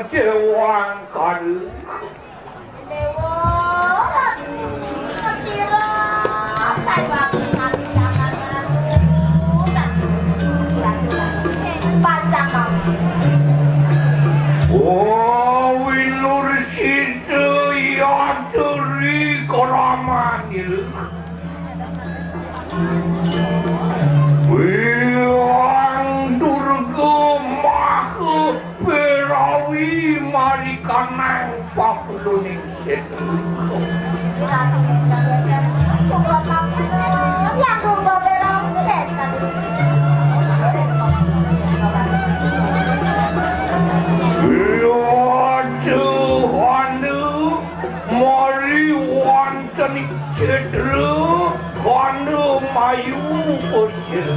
Dewang kali Dewa kecira saya bangun kami jangan panjang kamu oh winur situ ya teri koramanil wiang durga maha perawi mari kanang pakuduning situ yang rumah berang mari wonten cedera kono mayu posir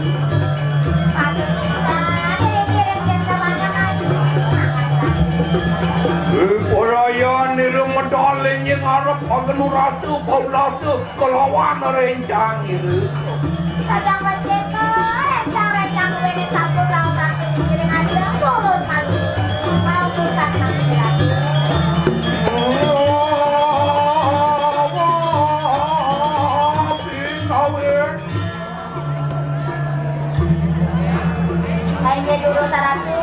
Purayan niru medalin yang arep agenu rasa paulasa kelawan rencang itu sedang berjeka rencang-rencang ini satu tahun nanti kiring aja turun malu mau bukan nanti lagi Ayo dulu saratu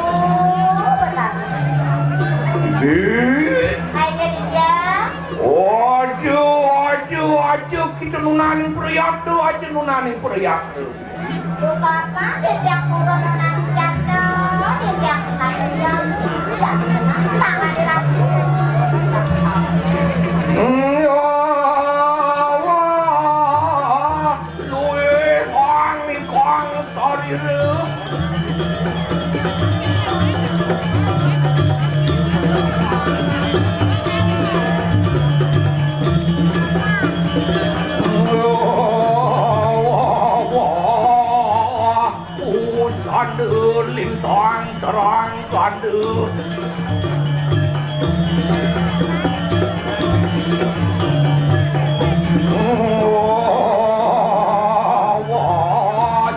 benar Ayo dia Aja kita nunaning proyektu aja nunaning proyektu buka apa yang kurang nunaning jatuh yang tajam tidak tenang tangan diratu lintang terang kandu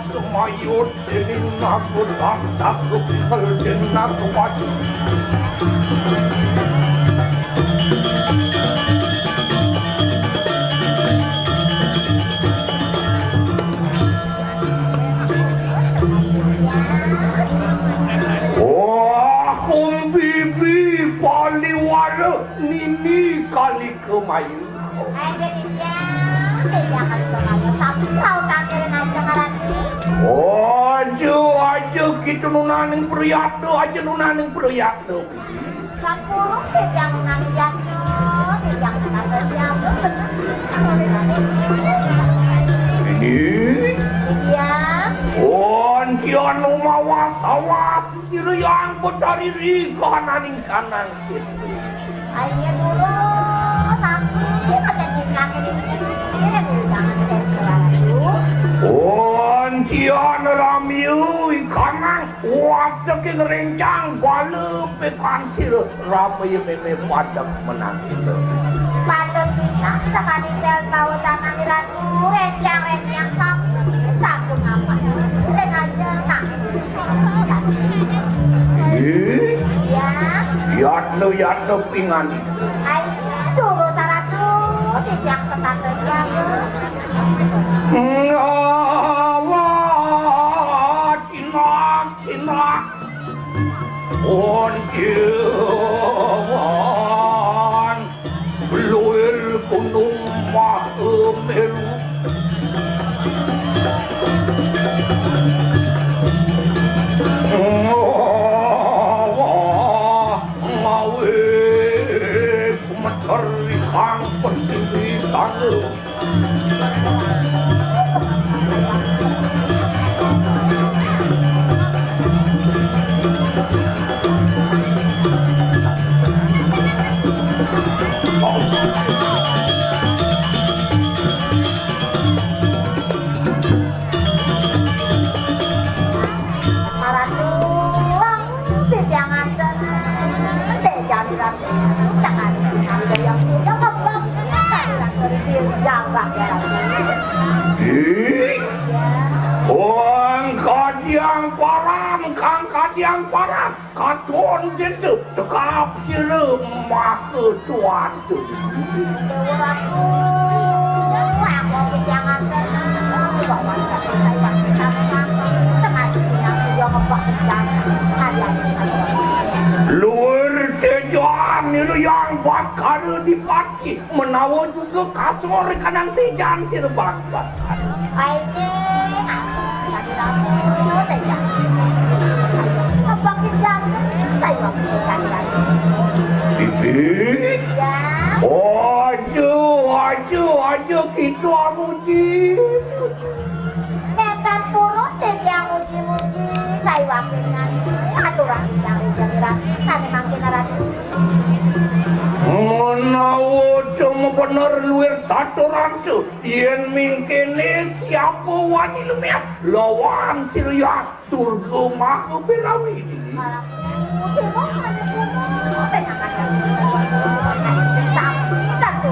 semayut dening aku bangsa kepikal dening aku wajib nini kali kemayu aja dia jangan kemana sampai tahun akhirin aja karani aja kita nunaning proyektu aja nunaning proyektu kapurung yang nunaning jatuh yang nunaning jatuh ini iya Cian mawas sisir yang berdariri kananing kanang situ akhirnya dulu nanti pada jinaknya ini jangan selalu Cian ramiu kanang waktu ke rencang bala pekansir ramai meme padak menang itu padat bisa sekali bel tahu tanah diratu rencang sabun apa aja nak Yatno pingan ay dulu saratu tidak status siapa tinak onjewan luir gunung Mahameru Kang pendiri tangguh Kang kadiang parat katon jentu tekap sire mah ketuan tu Ratu, aku jangan tenang, bawa saya waktu sama tengah di sini aku juga ngebak bencana, ada luar tejan itu yang baskara dipati menawa juga kasur kanang tejan sirbang baskara Aine, tadi ratu, tejan, ngebak bencana, saya waktu bencana. Bibi Ya. Aja kita muji. Netan purun dan yang muji-muji saya wakilnya aturan yang ratu sana makin ratu Menawa cuma bener luar satu rancu yen mingkene siapa wani lumiat lawan sirian turga maha belawi malah si roh ada purun tenang satu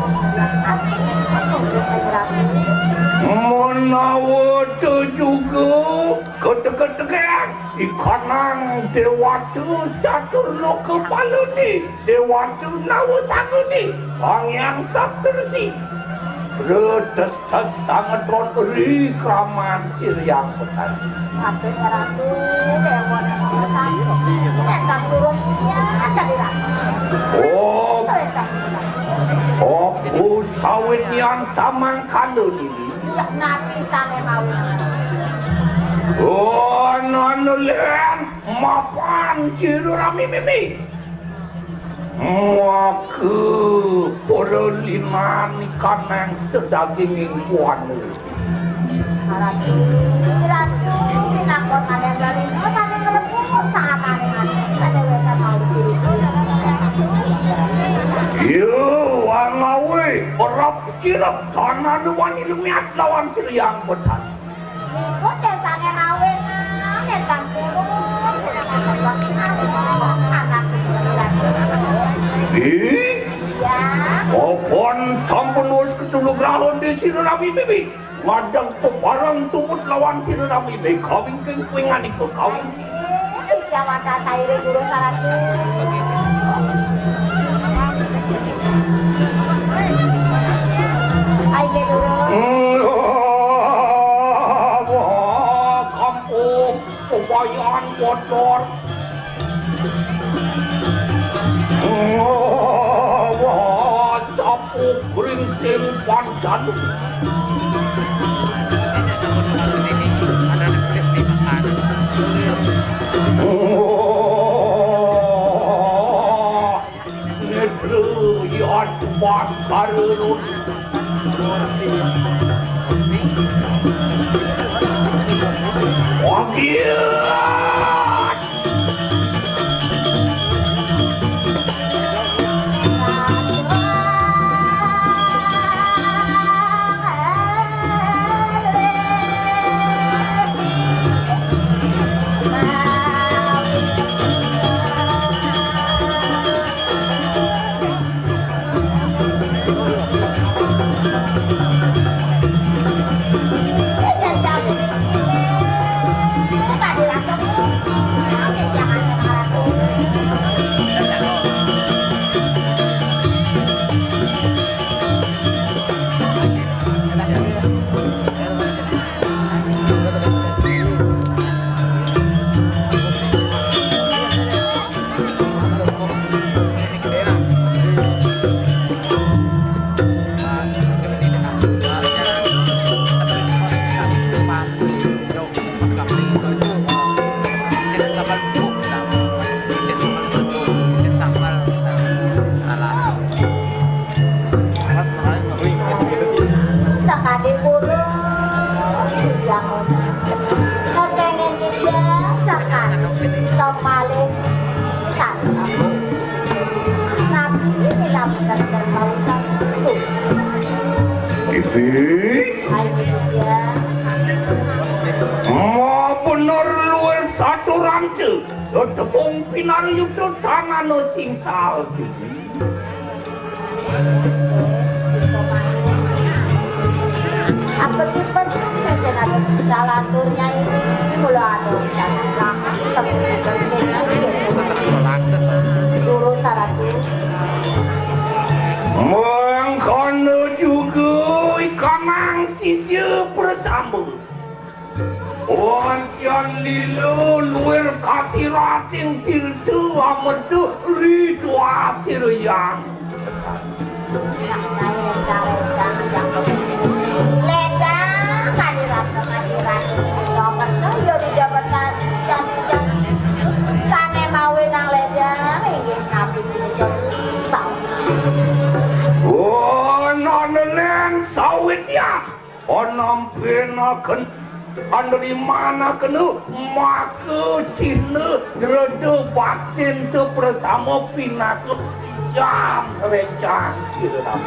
menawa tu juga ketek-ketekan ikanang dewata catur lo kepala ni dewata nawa sangat ni sang yang saktersi retes-tes sangat ronri kraman siriang petan ratu dewa yang satu netan purunnya jadi ratu aku sawit yang samang kandung ini ya nabi sana mau len mapan ciru rami mimi Waku poroliman kanang sedaging wana ratu binako sana dari sana ngelepur sangat aneh sana mereka mau diri Yo, wangawe, berap cirap tanah wani lumiat lawan siriang betan ikut desanya mawe netan purun anak ya Opon sampun wis ketulung rahon di sini rami bibi ngadang peparang tumut lawan sini rami bibi kawin kengkuingan iku kawin ya mata saire guru saratu aige dulu kampung kebayaan bocor sapu geringsing pancan Netru yat pas karun Wagiat sakade purun jangan kesengen juga sakan somale sana nabi dilakukan terbaukan tuh Ibi ayo dia bener luar satu rancu setepung pinar yudo tanah no singsal apa tipes mesen ada sisa laturnya ini mula ada tapi Kian lilo luar kasih rating tiltu amat tu ridu asir yang Leda kali rasa masih rating nomor tu yo tidak benar jangan sane mawe nang leda ingin nabi tahu oh nonen sawit ya onam penakan andri mana kena maka cina gerede batin tu bersama pinaku jam rencang siram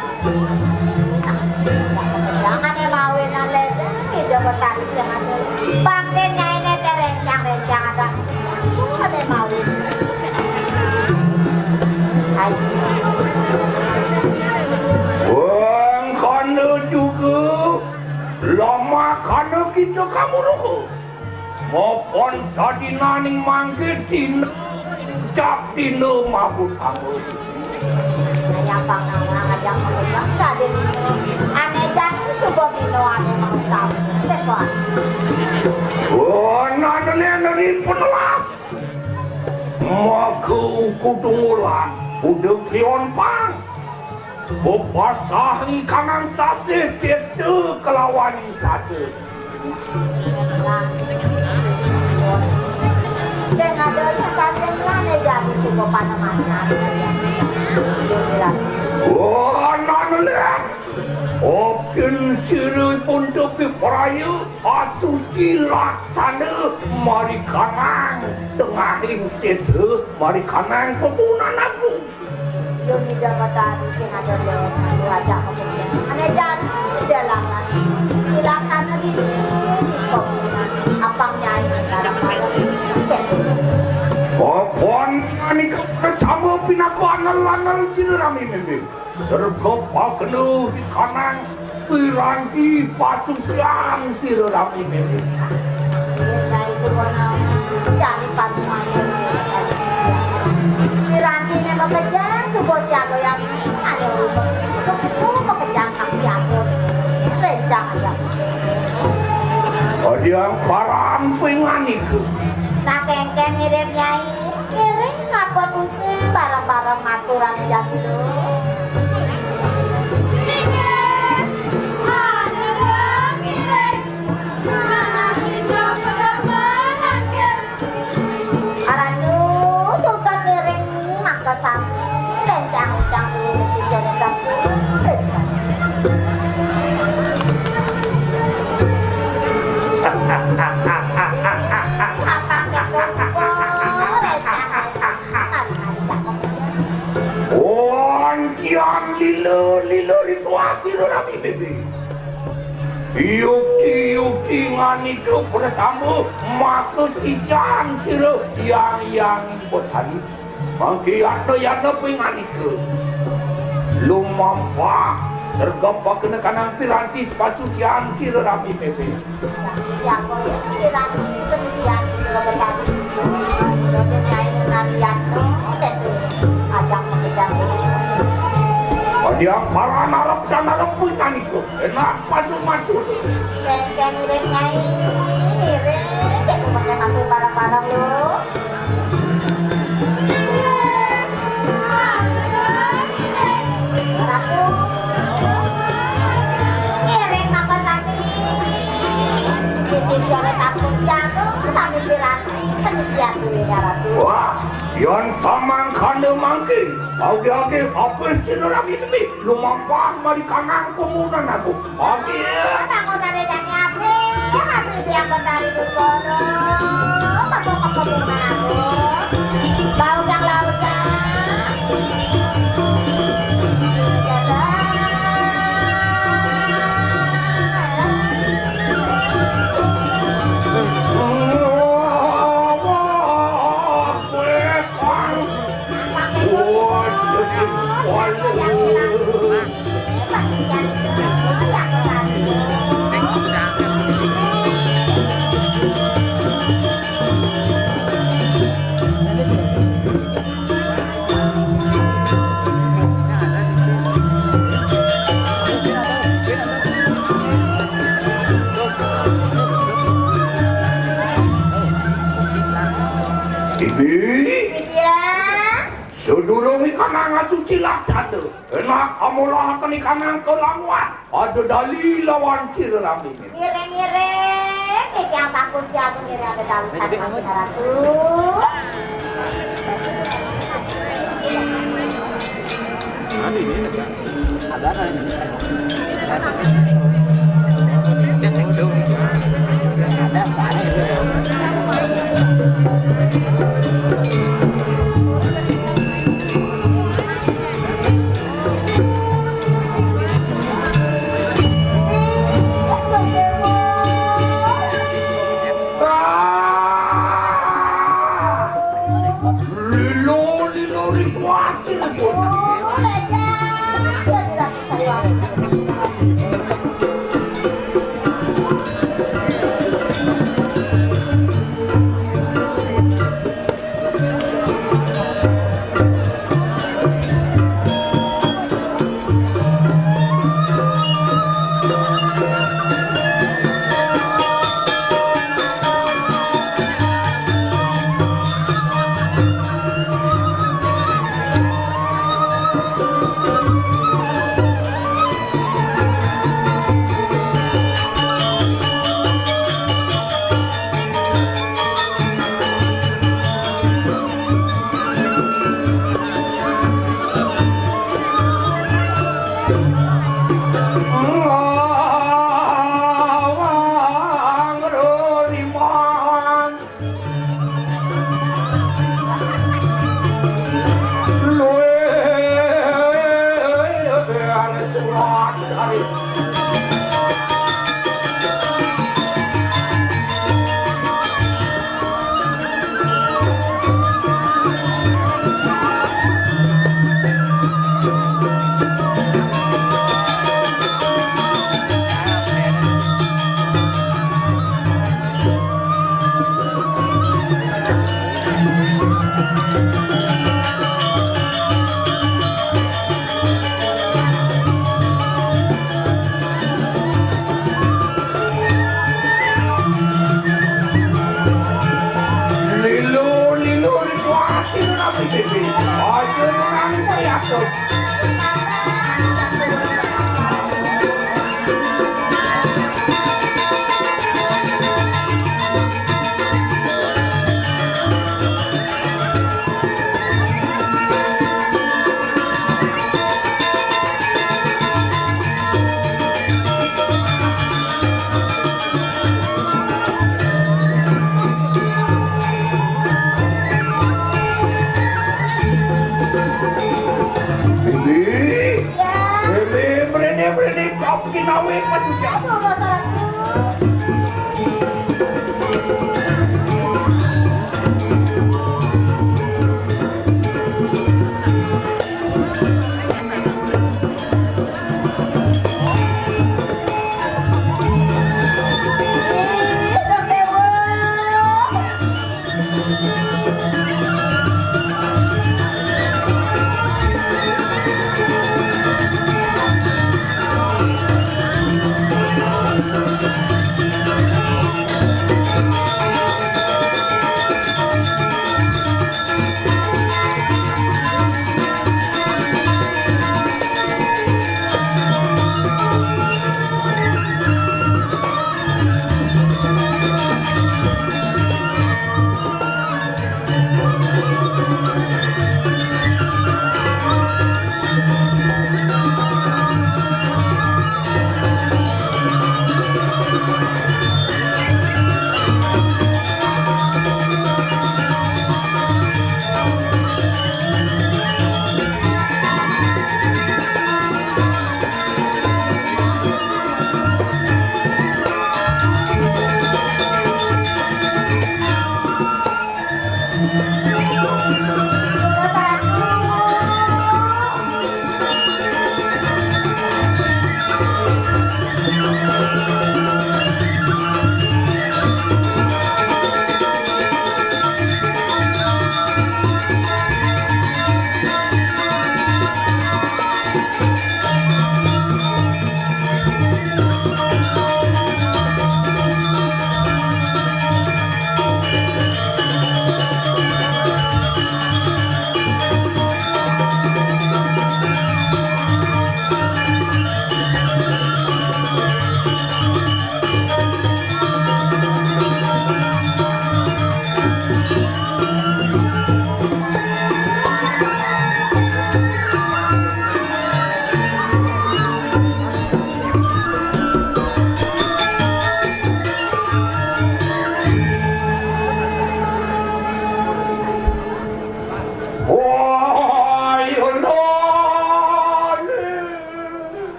jangan mawe nang leda tidak benar jangan pakai nyai nete rencang ada ada mawe ayo wang kana juga lama kana kita kamu ruku maupun sadina ning mangke dina cap dina mabut kamu yang pangangan yang mengejar tadi aneh jangan subuh dino aneh mantap tekon oh nane penelas maka kutungulan udah krion pang Bapasahi kanan sasih testu kelawan yang satu. Dengan adanya kasih mana jadi si bapak namanya. Oh, nanoleh. Opin sirui pun tepi perayu asuci laksana mari kanang tengahing sedu mari kanang pemunan aku. Doni dapat tadi sing ada di wajah kemudian. Aneh jangan dalam lagi. Silakan di pemunan apangnya ini dalam Popon ani bersama pinaku anal-anal sinirami mimpi. Serga pakenu di kanang piranti pasucian sinirami mimpi. Ini itu warna jadi pantuannya. Piranti ini bekerja subuh siaga yang ada bekerja kang siaga. Rencang aja. Ada yang karampungan itu. Nah kengkeng ngirim nyai ngirim ngapa dusi barang-barang maturan jadi dulu aranu sudah ngirim maka sampai rencang-rencang dulu si jodoh Kian lilo rituasi rami bebe. Yukti ngani ke bersama maka sisian siro yang bertani. Mangki ada pengani ke. Lumampa serga pakena kanang pirantis pasucian siro rami bebe. Siapa yang piranti kesucian siro bertani. Jadi nyai narian no tentu ajak mengejar. Dia para narap dan narap punya itu enak padu madu. Kengkeng ngirim nyai ngirim jadi pakai mati barang-barang lo. Aku ngirim maka sampai di sisi orang takut jago sampai piranti kesucian dulu daratu. Wah, yang samang kande mangkin. Agi-agi apa sih rami ini? Lumampah mari kanang pemunan aku. Agi. Bangunan dan nyape, habis dia dari dulu. Masuk ke pemunan aku. Laudang. satu. Enak amulah tani kanang ke lawan. Ada dalil lawan sirah ini. Mireng-mireng, yang takut siapa mireng ada dalam tangan ratu. Ada kan? Ada Lilo ritual pun. Kinawin masih jauh.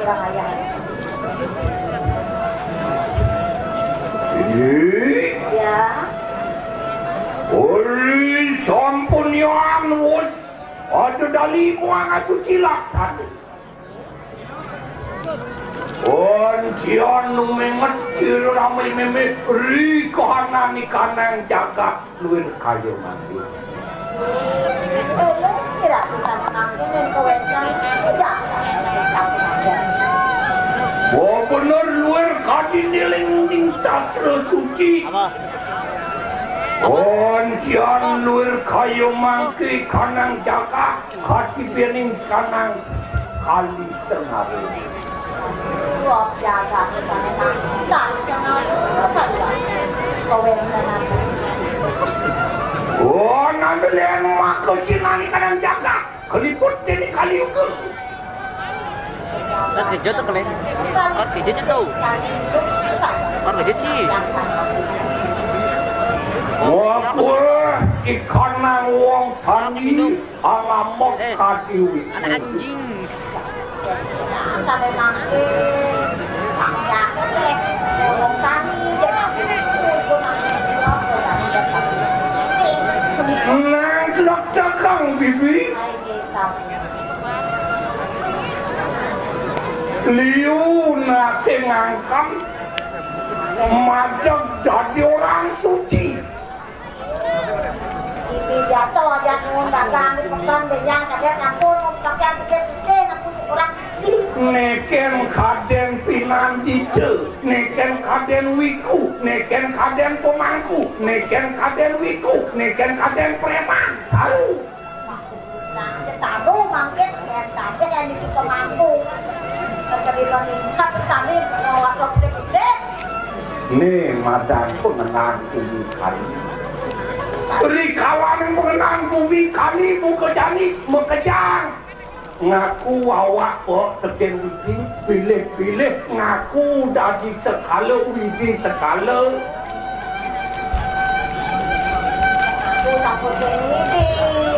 bilang ayah. Ya. Oi, sampun yang wus. Ada dali muang suci laksana. Cian numenget cil ramai meme ri kohana ni kanang jaga luir kayu mandi. Kira kita menangkin kewenang jasa. Oh bener luir kadi niling sastra suci. Cian luir kayu mangki kanang jaga kaki bening kanang kali sengaru. Gop jaga kesana tak sengaru saja. Kewenang. Nandalan maka cinani kanang jaga keliput ini kali uke. Kan kerja tuh kalian. Kan kerja tuh. Kan kerja sih. Waku ikan nang wong tani alamok kadiwi. Anak anjing. Sampai makin ya deh wong tani jadi Nang kelak cakang bibi liu nak ngangkam majak jadi orang suci. biasa wajah dagang di pekan bejang saya nyampur pakaian gede ngaku orang suci. Neken kaden pinanti ce, neken kaden wiku, neken kaden pemangku, neken kaden wiku, neken kaden preman, saru. Nah, saru mungkin ya saja yang di pemangku. Kemudian meningkat kami rawat gede. Nih madan pengenan bumi kali. Beri kawan pengenan bumi kali buka jani mekejang. Ngaku awak po teken widi pilih-pilih ngaku dadi sekala widi sekala. Aku takut widi,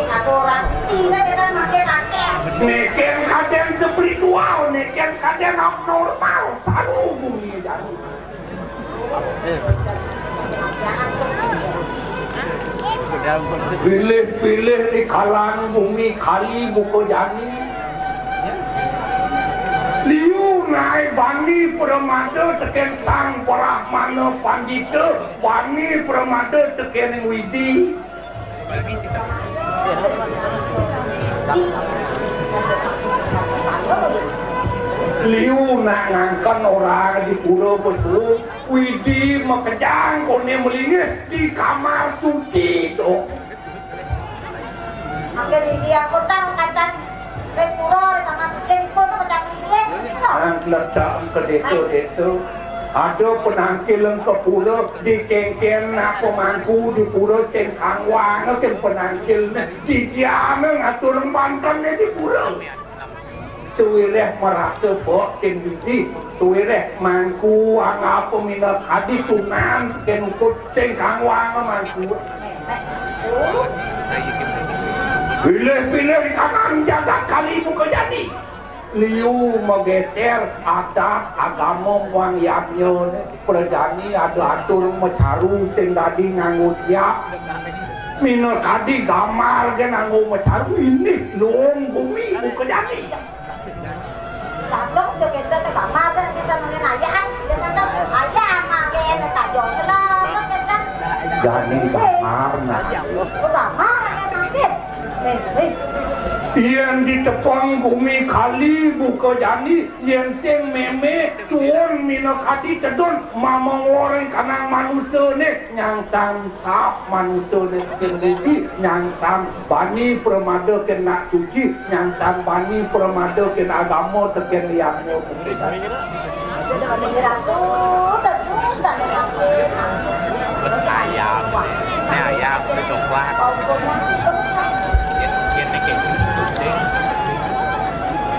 aku orang Cina dia makin akeh. Neken kaden spiritual, neken kaden abnormal, saru bumi jani. Pilih-pilih di kalangan bumi kali buka jani. Liu naik bani permada teken sang Brahmana pandita, bani permada teken widi. Liu nak ngangkan orang di pura besar, widi mekejang kone melingih di kamar suci tu. Makin dia kotang kacang repuro dengan tempo tu macam ini. Ang letak ke desa-desa, ada penangkilan ke pura di kengken nak pemangku di pura Sengkang Wang, kan penangkil di diam ngatur Banten di pura. Suwireh merasa bok ken widi, suwireh mangku ang apa mina kadi tunan ken ukut Sengkang Wang mangku. Pilih-pilih di kanan jaga kali buka jadi. Liu menggeser adat agama wang yamyo perjani ada atur mecaru sing dadi nganggo siap. Minor kadi gamar ke nganggo mecaru ini long bumi buka jadi. Lalu jo kita tak gambar kita mungkin ayam, kita tak ayam makan tak jual sedang kita. Jadi gamar nah. Gambar kan mungkin. Yang di tepang bumi kali buka jani yang sing meme tuon mina kadi tedon mamang orang kanang manusia ni nyang sam sap manusia ni kendibi nyang sam bani permada kena suci nyang sam bani permada kena agama teken liangnya kita. Jadi pengiran tu terus tak mungkin. Ayam, ini ayam coklat.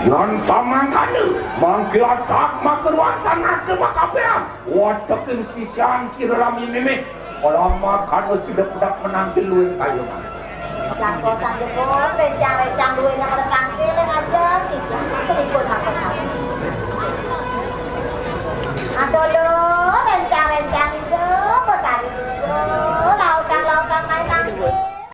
Yang sama kada mangkilatak makerwasana ke makapeam watakin sisian sirami meme olama kada sudah pedak menampil luin kayu Yang kosan jepun, rencang-rencang duitnya pada tangkilin aja, tidak, terikut hak kosan. Ada lo